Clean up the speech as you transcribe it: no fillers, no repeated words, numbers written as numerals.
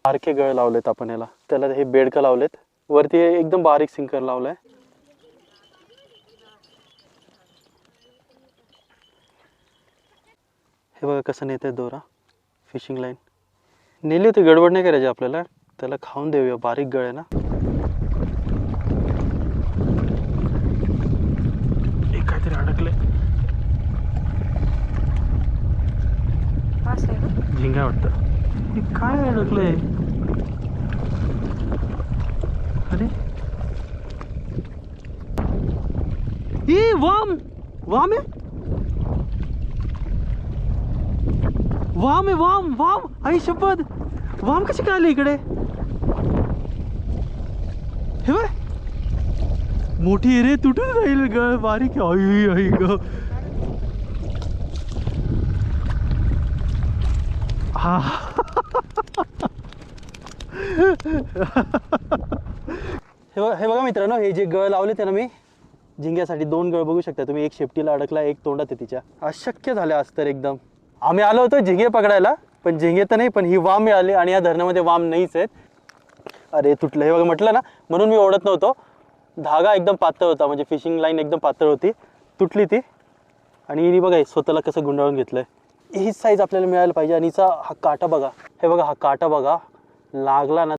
बारके गळ लावलेत आपण याला, त्याला हे बेडकं लावलेत, वरती एकदम बारीक सिंकर लावलाय. हे बघा कसं नेते दोरा, फिशिंग लाईन नेली होती. गडबड नाही करायची आपल्याला, त्याला खाऊन देऊया. बारीक गळ आहे ना. एक काहीतरी अडकले, झिंगा वाटतं. हे काय अडकलंय? अरे ही वाम, वाम आहे, वाम आहे, वाम वाम. आई शपथ, वाम कशी काय आली इकडे? हे बघ, मोठी आहे रे, तुटून जाईल. ग बारीक आहे. आई आई ग. हा हे बघा मित्रांनो, हे जे गळ लावले ते ना मी झिंग्यासाठी, 2 गळ बघू शकता तुम्ही. एक शेपटीला अडकला, एक तोंडात आहे तिच्या. अशक्य झाले आज तर एकदम. आम्ही आलो होतो झिंगे पकडायला, पण झिंगे तर नाही, पण ही वाम मिळाली आणि या धरणामध्ये वाम नाहीच आहेत. अरे तुटलं. हे बघा, म्हटलं ना, म्हणून मी ओढत नव्हतो. धागा एकदम पातळ होता, म्हणजे फिशिंग लाईन एकदम पातळ होती, तुटली ती. आणि हिने बघा स्वतःला कसं गुंडाळून घेतलंय. ही साईज आपल्याला मिळायला पाहिजे. आणि हिचा हा काटा बघा, हे बघा, हा काटा बघा, लागला ना